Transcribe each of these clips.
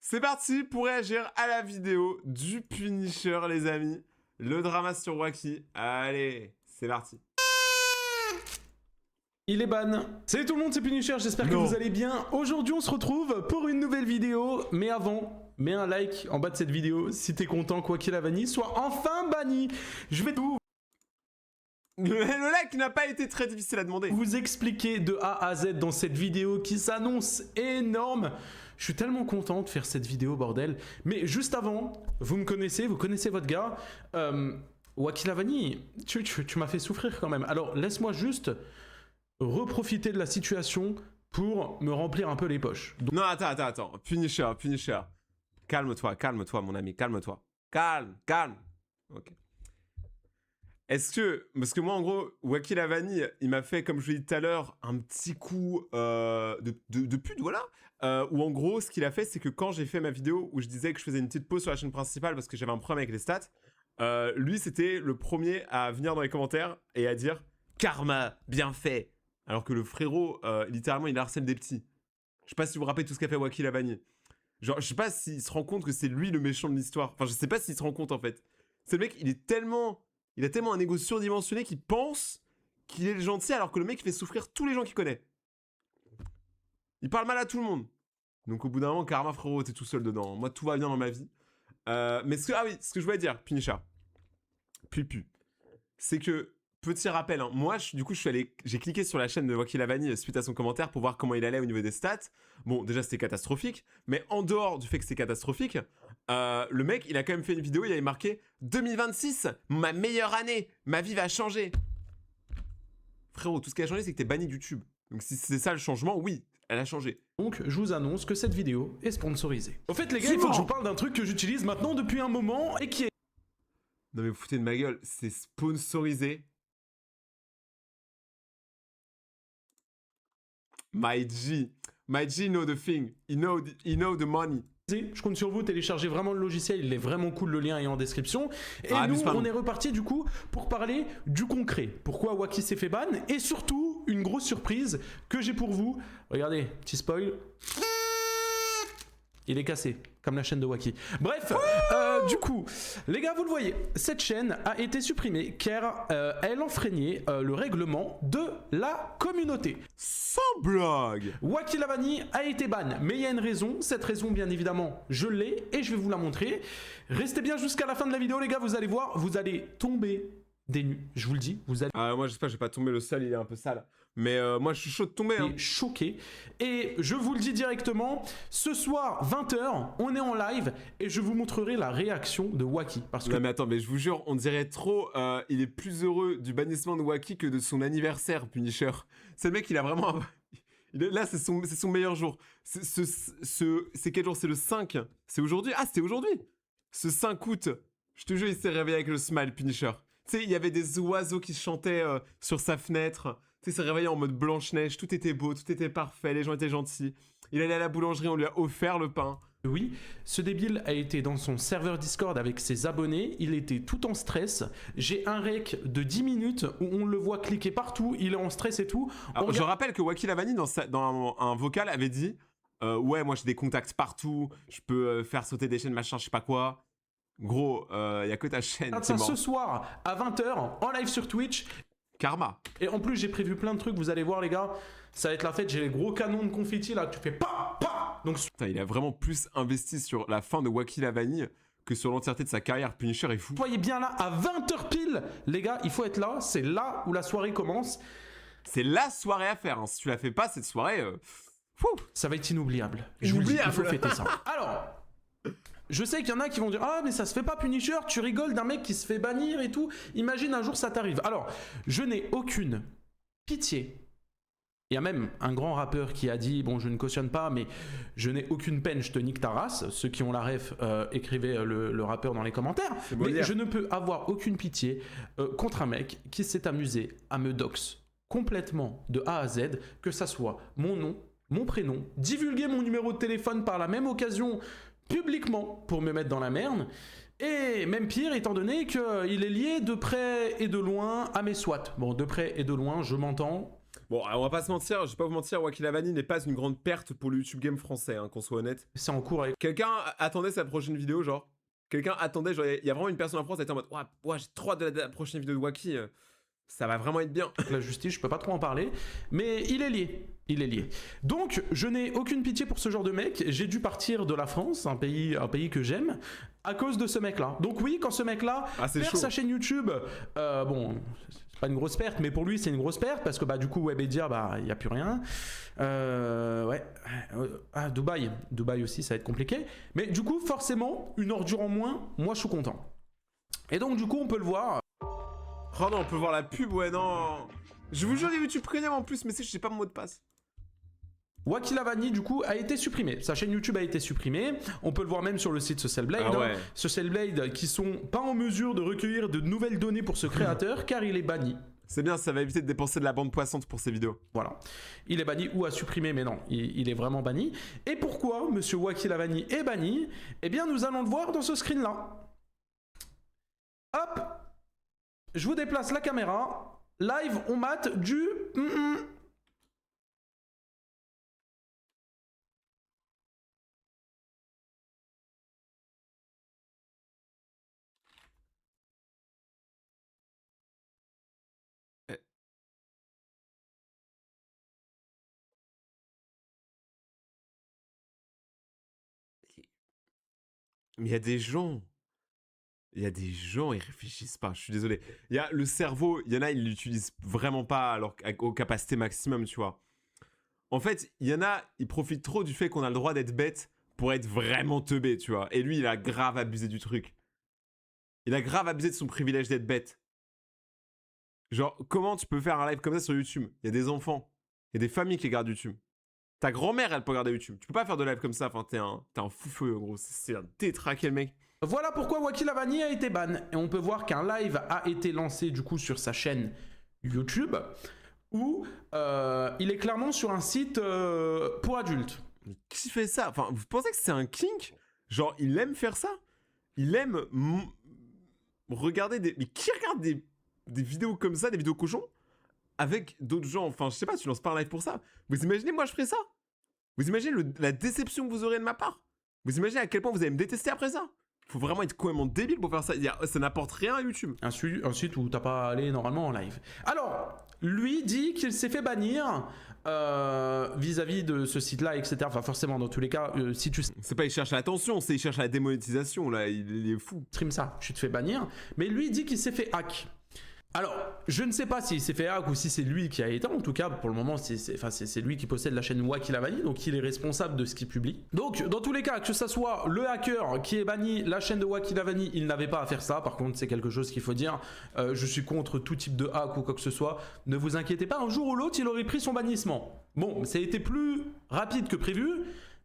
C'est parti pour réagir à la vidéo du Punisher, les amis. Le drama sur Wacky. Allez, c'est parti. Il est ban. Salut tout le monde, c'est Punisher, j'espère que vous allez bien. Aujourd'hui, on se retrouve pour une nouvelle vidéo. Mais avant, mets un like en bas de cette vidéo si t'es content qu'Wacky la vanille soit enfin banni. Je vais tout le like n'a pas été très difficile à demander. vous expliquer de A à Z dans cette vidéo qui s'annonce énorme. Je suis tellement content de faire cette vidéo, bordel. Mais juste avant, vous me connaissez, vous connaissez votre gars. Wacky la vanille, tu m'as fait souffrir quand même. Alors, laisse-moi juste reprofiter de la situation pour me remplir un peu les poches. Donc... Non, attends. Punisher. Calme-toi, mon ami, calme-toi. Calme. Ok. Est-ce que... Parce que moi, en gros, Wacky la vanille, il m'a fait, comme je l'ai dit tout à l'heure, un petit coup de pute, voilà. Où en gros, ce qu'il a fait, c'est que quand j'ai fait ma vidéo où je disais que je faisais une petite pause sur la chaîne principale parce que j'avais un problème avec les stats, lui, c'était le premier à venir dans les commentaires et à dire « Karma, bien fait !» Alors que le frérot, littéralement, il harcèle des petits. Je sais pas si vous vous rappelez tout ce qu'a fait Wacky la vanille. Genre, je sais pas s'il se rend compte que c'est lui le méchant de l'histoire. Enfin, je sais pas s'il se rend compte, en fait. C'est le mec, il a tellement un ego surdimensionné qu'il pense qu'il est le gentil alors que le mec fait souffrir tous les gens qu'il connaît. Il parle mal à tout le monde. Donc au bout d'un moment, Karma, frérot, t'es tout seul dedans. Moi, tout va bien dans ma vie. Mais ce que je voulais dire, Punisher. C'est que, petit rappel, hein, moi, j'ai cliqué sur la chaîne de Wacky la vanille suite à son commentaire pour voir comment il allait au niveau des stats. Bon, déjà, c'était catastrophique. Mais en dehors du fait que c'était catastrophique, le mec, il a quand même fait une vidéo, il avait marqué « 2026, ma meilleure année, ma vie va changer ». Frérot, tout ce qui a changé, c'est que t'es banni de YouTube. Donc si c'est ça le changement, oui, elle a changé. Donc, je vous annonce que cette vidéo est sponsorisée. Au fait, les gars, il faut que je vous parle d'un truc que j'utilise maintenant depuis un moment et qui est... Non mais vous foutez de ma gueule, c'est sponsorisé. My G know the thing, he know the money. Je compte sur vous, téléchargez vraiment le logiciel, il est vraiment cool, le lien est en description. Et nous, on est reparti du coup pour parler du concret. Pourquoi Wacky s'est fait ban et surtout, une grosse surprise que j'ai pour vous. Regardez, petit spoil. Il est cassé, comme la chaîne de Wacky. Bref, du coup, les gars, vous le voyez, cette chaîne a été supprimée car elle enfreignait le règlement de la communauté. Sans blague. Wacky la vanille a été ban, mais il y a une raison. Cette raison, bien évidemment, je l'ai et je vais vous la montrer. Restez bien jusqu'à la fin de la vidéo, les gars, vous allez voir, vous allez tomber des nues. Je vous le dis, vous allez... moi, j'espère que je vais pas tomber, le sol, il est un peu sale. Mais moi, je suis chaud de tomber. Hein. Choqué. Et je vous le dis directement, ce soir, 20h, on est en live et je vous montrerai la réaction de Wacky. Parce que... Non mais attends, mais je vous jure, on dirait trop, il est plus heureux du bannissement de Wacky que de son anniversaire, Punisher. C'est le mec, il a vraiment... Là, c'est son meilleur jour. C'est quel jour? C'est le 5. C'est aujourd'hui? Ah, c'était aujourd'hui. Ce 5 août. Je te jure, il s'est réveillé avec le smile, Punisher. Tu sais, il y avait des oiseaux qui chantaient sur sa fenêtre. Tu sais, il s'est réveillé en mode Blanche-Neige. Tout était beau, tout était parfait, les gens étaient gentils. Il allait à la boulangerie, on lui a offert le pain. Oui, ce débile a été dans son serveur Discord avec ses abonnés, il était tout en stress. J'ai un rec de 10 minutes où on le voit cliquer partout, il est en stress et tout. Alors, je rappelle que Wacky la vanille, dans un vocal, avait dit ouais, moi j'ai des contacts partout, je peux faire sauter des chaînes, machin, je sais pas quoi. Gros, y a que ta chaîne qui est morte. Ce soir, à 20h, en live sur Twitch. Karma. Et en plus, j'ai prévu plein de trucs, vous allez voir les gars, ça va être la fête, j'ai les gros canons de confetti là, tu fais pa. Donc... Putain, il a vraiment plus investi sur la fin de Wacky la vanille que sur l'entièreté de sa carrière. Punisher est fou. Soyez bien là, à 20h pile, les gars, il faut être là, c'est là où la soirée commence. C'est la soirée à faire, hein. Si tu la fais pas, cette soirée... Ça va être inoubliable. Je vous le dis, il faut fêter ça. Alors... Je sais qu'il y en a qui vont dire « Ah, mais ça se fait pas, Punisher, tu rigoles d'un mec qui se fait bannir et tout. Imagine un jour ça t'arrive. » Alors, je n'ai aucune pitié. Il y a même un grand rappeur qui a dit « Bon, je ne cautionne pas, mais je n'ai aucune peine, je te nique ta race. » Ceux qui ont la ref, écrivez le rappeur dans les commentaires. Mais je ne peux avoir aucune pitié contre un mec qui s'est amusé à me dox complètement de A à Z, que ça soit mon nom, mon prénom, divulguer mon numéro de téléphone par la même occasion publiquement pour me mettre dans la merde, et même pire étant donné qu'il est lié de près et de loin à mes SWAT. Bon, de près et de loin, je m'entends. Bon, alors, on va pas se mentir, je vais pas vous mentir, Wacky Lavani n'est pas une grande perte pour le YouTube game français, hein, qu'on soit honnête. C'est en cours avec Quelqu'un attendait sa prochaine vidéo, genre. Quelqu'un attendait, genre, il y a vraiment une personne en France qui était en mode, ouais, j'ai trop hâte de la prochaine vidéo de Wacky, ça va vraiment être bien. la justice, je peux pas trop en parler, mais il est lié. Il est lié. Donc, je n'ai aucune pitié pour ce genre de mec. J'ai dû partir de la France, un pays que j'aime, à cause de ce mec-là. Donc oui, quand ce mec-là perd sa chaîne YouTube, bon, c'est pas une grosse perte, mais pour lui, c'est une grosse perte, parce que bah, du coup, Webedia, bah, il n'y a plus rien. Ouais. Ah, Dubaï aussi, ça va être compliqué. Mais du coup, forcément, une ordure en moins, moi, je suis content. Et donc, du coup, on peut le voir. Oh non, on peut voir la pub, ouais, non. Je vous jure, il y a YouTube Premium en plus, mais je sais pas mon mot de passe. Wacky Lavani, du coup, a été supprimé. Sa chaîne YouTube a été supprimée. On peut le voir même sur le site Social Blade. Ah ouais. Social Blade qui sont pas en mesure de recueillir de nouvelles données pour ce créateur car il est banni. C'est bien, ça va éviter de dépenser de la bande poissante pour ces vidéos. Voilà. Il est banni ou a supprimé, mais non, il est vraiment banni. Et pourquoi monsieur Wacky Lavani est banni? Eh bien, nous allons le voir dans ce screen-là. Hop! Je vous déplace la caméra. Live, on mate du... Mais il y a des gens... Il y a des gens, ils réfléchissent pas, je suis désolé. Il y a le cerveau, il y en a, ils l'utilisent vraiment pas alors aux capacités maximum, tu vois. En fait, il y en a, ils profitent trop du fait qu'on a le droit d'être bête pour être vraiment teubé, tu vois. Et lui, il a grave abusé du truc. Il a grave abusé de son privilège d'être bête. Genre, comment tu peux faire un live comme ça sur YouTube? Il y a des enfants, il y a des familles qui regardent YouTube. Ta grand-mère, elle peut regarder YouTube. Tu peux pas faire de live comme ça, enfin, t'es un fou-feu, en gros. C'est un détraqué, le mec. Voilà pourquoi Wacky Lavani a été ban. Et on peut voir qu'un live a été lancé du coup sur sa chaîne YouTube où il est clairement sur un site pour adultes. Mais qui fait ça? Enfin, vous pensez que c'est un kink? Genre, il aime faire ça? Il aime regarder des... Mais qui regarde des vidéos comme ça, des vidéos cochons? Avec d'autres gens, enfin, je sais pas, tu lances pas un live pour ça. Vous imaginez, moi, je ferais ça? Vous imaginez la déception que vous aurez de ma part? Vous imaginez à quel point vous allez me détester après ça? Faut vraiment être complètement débile pour faire ça. Ça n'apporte rien à YouTube. Un site où t'as pas à aller normalement en live. Alors, lui dit qu'il s'est fait bannir vis-à-vis de ce site-là, etc. Enfin, forcément, dans tous les cas, si tu C'est pas il cherche l'attention, c'est il cherche la démonétisation, là. Il est fou. stream ça, tu te fais bannir. Mais lui dit qu'il s'est fait hack. Alors, je ne sais pas s'il s'est fait hack ou si c'est lui qui a été. En tout cas, pour le moment, c'est lui qui possède la chaîne Wacky Lavani, donc il est responsable de ce qu'il publie. Donc, dans tous les cas, que ça soit le hacker qui ait banni la chaîne de Wacky Lavani, il n'avait pas à faire ça. Par contre, c'est quelque chose qu'il faut dire. Je suis contre tout type de hack ou quoi que ce soit. Ne vous inquiétez pas, un jour ou l'autre, il aurait pris son bannissement. Bon, ça a été plus rapide que prévu.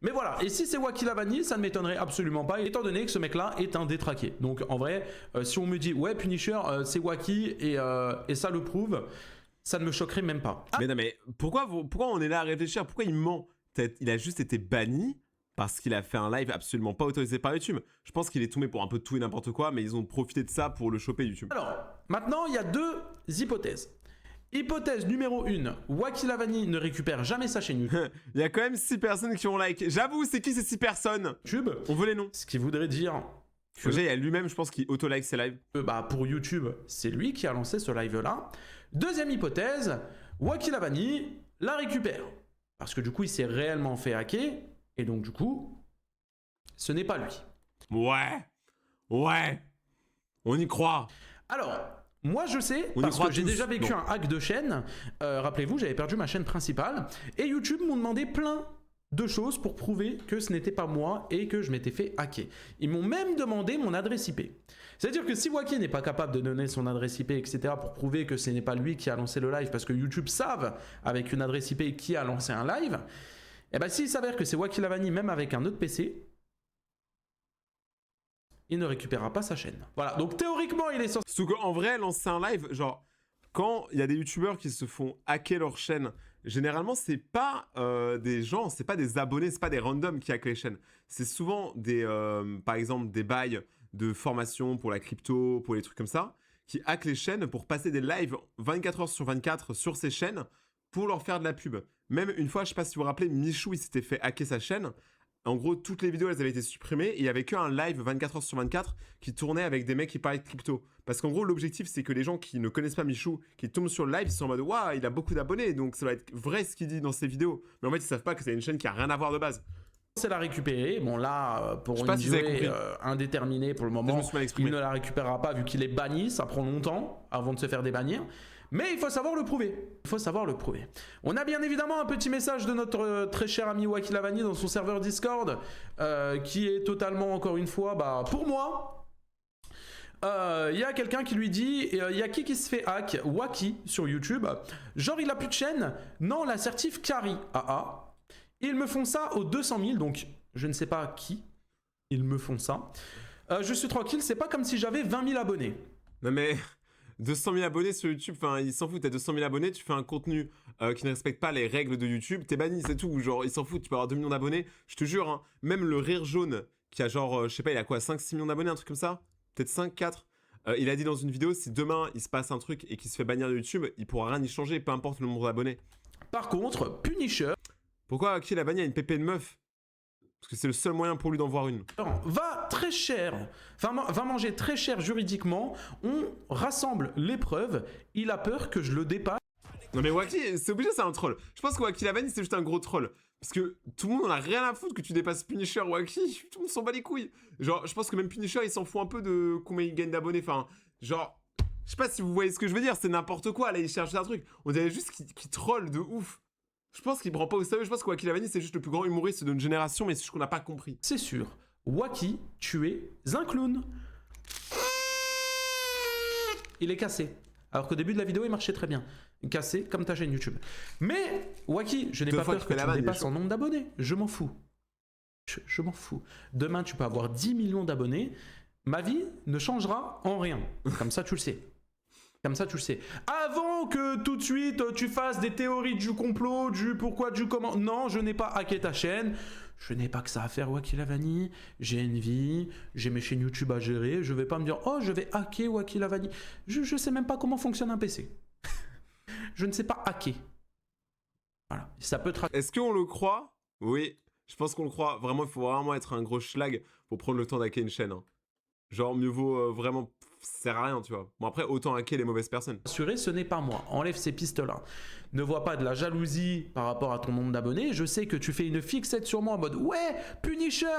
Mais voilà, et si c'est Wacky Lavani, ça ne m'étonnerait absolument pas, étant donné que ce mec-là est un détraqué. Donc en vrai, si on me dit, ouais, Punisher, c'est Wacky, et ça le prouve, ça ne me choquerait même pas. Mais non, mais pourquoi on est là à réfléchir? Pourquoi il ment? Il a juste été banni parce qu'il a fait un live absolument pas autorisé par YouTube. Je pense qu'il est tombé pour un peu tout et n'importe quoi, mais ils ont profité de ça pour le choper YouTube. Alors, maintenant, il y a deux hypothèses. Hypothèse numéro 1, Wacky Lavani ne récupère jamais sa chaîne YouTube. Il y a quand même 6 personnes qui ont like. J'avoue, c'est qui ces 6 personnes? On veut les noms. Ce qui voudrait dire que, déjà, il y a lui-même, je pense, qui auto-like ses lives. Bah, pour YouTube, c'est lui qui a lancé ce live-là. Deuxième hypothèse, Wacky Lavani la récupère. Parce que du coup, il s'est réellement fait hacker. Et donc, du coup, ce n'est pas lui. Ouais. On y croit. Alors... moi je sais, parce que j'ai déjà vécu un hack de chaîne. Rappelez-vous, j'avais perdu ma chaîne principale. Et YouTube m'ont demandé plein de choses pour prouver que ce n'était pas moi et que je m'étais fait hacker. Ils m'ont même demandé mon adresse IP. C'est-à-dire que si Wacky n'est pas capable de donner son adresse IP, etc. pour prouver que ce n'est pas lui qui a lancé le live, parce que YouTube savent avec une adresse IP qui a lancé un live, et bien s'il s'avère que c'est Wacky Lavani même avec un autre PC, il ne récupérera pas sa chaîne. Voilà, donc théoriquement, il est censé... Surtout qu'en vrai, lancer un live, genre, quand il y a des youtubeurs qui se font hacker leur chaîne, généralement, c'est pas des gens, c'est pas des abonnés, c'est pas des randoms qui hackent les chaînes. C'est souvent des, par exemple, des bails de formation pour la crypto, pour les trucs comme ça, qui hackent les chaînes pour passer des lives 24 heures sur 24 sur ces chaînes pour leur faire de la pub. Même une fois, je sais pas si vous vous rappelez, Michou, il s'était fait hacker sa chaîne. En gros, toutes les vidéos, elles avaient été supprimées et il y avait qu'un live 24 heures sur 24 qui tournait avec des mecs qui parlaient de crypto. Parce qu'en gros, l'objectif, c'est que les gens qui ne connaissent pas Michou, qui tombent sur le live, ils sont en mode « Waouh, il a beaucoup d'abonnés, donc ça doit être vrai ce qu'il dit dans ses vidéos. » Mais en fait, ils savent pas que c'est une chaîne qui a rien à voir de base. C'est la récupérer. Bon là, pour une si durée indéterminée pour le moment, il ne la récupérera pas vu qu'il est banni. Ça prend longtemps avant de se faire débannir. Mais il faut savoir le prouver. Il faut savoir le prouver. On a bien évidemment un petit message de notre très cher ami Wacky Lavani dans son serveur Discord qui est totalement, encore une fois, pour moi. Il y a quelqu'un qui lui dit, il y a qui se fait hack? Wacky sur YouTube. Genre il a plus de chaîne? Non, l'assertif Kari. Ils me font ça aux 200 000, donc je ne sais pas qui. Ils me font ça. Je suis tranquille, c'est pas comme si j'avais 20 000 abonnés. Non mais 200 000 abonnés sur YouTube, enfin ils s'en foutent, t'as 200 000 abonnés, tu fais un contenu qui ne respecte pas les règles de YouTube, t'es banni, c'est tout. Genre ils s'en foutent, tu peux avoir 2 millions d'abonnés, je te jure, hein, même le Rire Jaune, qui a genre, je sais pas, il a quoi, 5-6 millions d'abonnés, un truc comme ça? Peut-être 5, 4 il a dit dans une vidéo, si demain il se passe un truc et qu'il se fait bannir de YouTube, il pourra rien y changer, peu importe le nombre d'abonnés. Par contre, Punisher... Pourquoi qui l'a banni à une pépé de meuf? Parce que c'est le seul moyen pour lui d'en voir une. Va très cher, va manger très cher juridiquement, on rassemble les preuves, il a peur que je le dépasse. Non mais Wacky, c'est obligé, c'est un troll. Je pense que Wacky Lavani, c'est juste un gros troll. Parce que tout le monde en a rien à foutre que tu dépasses Punisher, Wacky, tout le monde s'en bat les couilles. Genre, je pense que même Punisher, il s'en fout un peu de combien il gagne d'abonnés, enfin, genre... Je sais pas si vous voyez ce que je veux dire, c'est n'importe quoi, là, il cherche un truc. On dirait juste qu'il troll de ouf. Je pense qu'il prend pas au sérieux, je pense que Wacky Lavani c'est juste le plus grand humoriste de notre génération, mais c'est juste qu'on n'a pas compris. C'est sûr, Wacky, tu es un clown. Il est cassé. Alors qu'au début de la vidéo, il marchait très bien. Cassé comme ta chaîne YouTube. Mais, Wacky, je n'ai pas peur que tu dépasses en nombre d'abonnés. Je m'en fous. Je m'en fous. Demain, tu peux avoir 10 millions d'abonnés. Ma vie ne changera en rien. Comme ça, tu le sais. Comme ça, tu le sais. Avant que tout de suite, tu fasses des théories du complot, du pourquoi, du comment. Non, je n'ai pas hacké ta chaîne. Je n'ai pas que ça à faire, Wacky Lavani. J'ai une vie, j'ai mes chaînes YouTube à gérer. Je vais pas me dire, oh, je vais hacker Wacky Lavani. Je sais même pas comment fonctionne un PC. Je ne sais pas hacker. Voilà. Ça peut être... Est-ce qu'on le croit? Oui, je pense qu'on le croit. Vraiment, il faut vraiment être un gros schlag pour prendre le temps d'hacker une chaîne. Hein. Genre, mieux vaut vraiment... Ça sert à rien, tu vois. Bon, après, autant hacker les mauvaises personnes. Assuré, ce n'est pas moi. Enlève ces pistes-là. Ne vois pas de la jalousie par rapport à ton nombre d'abonnés. Je sais que tu fais une fixette sur moi en mode « Ouais, Punisher,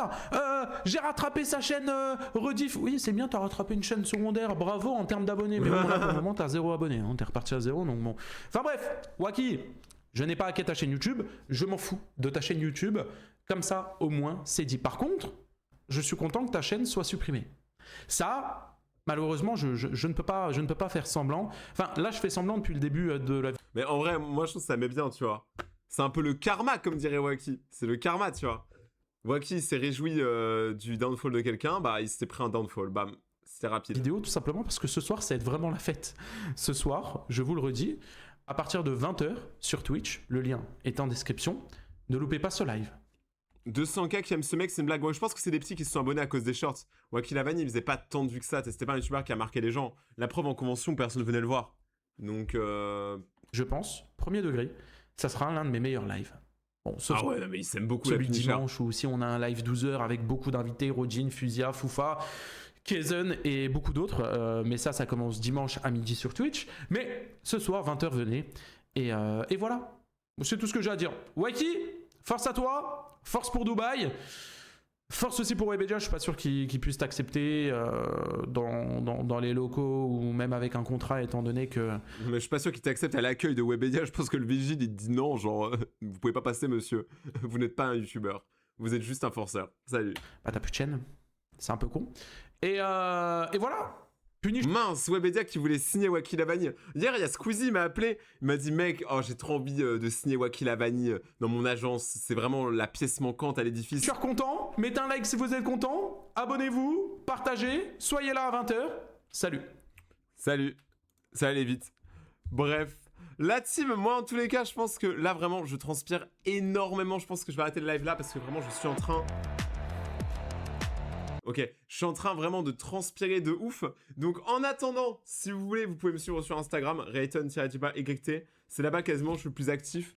j'ai rattrapé sa chaîne rediff. » Oui, c'est bien, t'as rattrapé une chaîne secondaire. Bravo en termes d'abonnés. Mais bon, là, pour le moment, t'as 0 abonnés. Hein. T'es reparti à 0, donc bon. Enfin bref, Wacky, je n'ai pas hacké ta chaîne YouTube. Je m'en fous de ta chaîne YouTube. Comme ça, au moins, c'est dit. Par contre, je suis content que ta chaîne soit supprimée. Ça... Malheureusement, je ne peux pas faire semblant. Enfin, là, je fais semblant depuis le début de la... Mais en vrai, moi, je trouve que ça met bien, tu vois. C'est un peu le karma, comme dirait Wacky. C'est le karma, tu vois. Wacky s'est réjoui du downfall de quelqu'un, bah, il s'est pris un downfall. Bam, c'était rapide. Vidéo, tout simplement parce que ce soir, ça va être vraiment la fête. Ce soir, je vous le redis, à partir de 20h sur Twitch, le lien est en description. Ne loupez pas ce live. 200K qui aime ce mec, c'est une blague. Moi, je pense que c'est des petits qui se sont abonnés à cause des shorts. Wacky Lavani, il faisait pas tant de vues que ça. C'était pas un youtubeur qui a marqué les gens. La preuve, en convention, personne ne venait le voir. Donc, je pense, premier degré, ça sera l'un de mes meilleurs lives. Bon, ah ouais, non, mais il s'aime beaucoup celui de dimanche où aussi on a un live 12 h avec beaucoup d'invités, Rodin, Fusia, Foufa, Kezen et beaucoup d'autres. Mais ça commence dimanche à midi sur Twitch. Mais ce soir, 20h, venez. Et voilà. C'est tout ce que j'ai à dire. Wacky, force à toi. Force pour Dubaï. Force aussi pour Webedia. Je suis pas sûr qu'ils puissent t'accepter dans les locaux ou même avec un contrat, étant donné que... Mais je suis pas sûr qu'ils t'acceptent à l'accueil de Webedia. Je pense que le vigile, il dit non, genre, vous pouvez pas passer, monsieur. Vous n'êtes pas un youtubeur. Vous êtes juste un forceur. Salut. Bah, t'as plus de chaîne. C'est un peu con. Et voilà. Mince, Webedia qui voulait signer Wacky Lavani. Hier, il y a Squeezie, il m'a appelé. Il m'a dit, mec, oh, j'ai trop envie de signer Wacky Lavani dans mon agence. C'est vraiment la pièce manquante à l'édifice. Je suis content. Mettez un like si vous êtes content. Abonnez-vous, partagez. Soyez là à 20h. Salut. Salut. Ça allait vite. Bref. La team, moi, en tous les cas, je pense que là, vraiment, je transpire énormément. Je pense que je vais arrêter le live là parce que vraiment, je suis en train... Ok, je suis en train vraiment de transpirer de ouf. Donc en attendant, si vous voulez, vous pouvez me suivre sur Instagram, Rayton-EGT. C'est là-bas quasiment je suis le plus actif.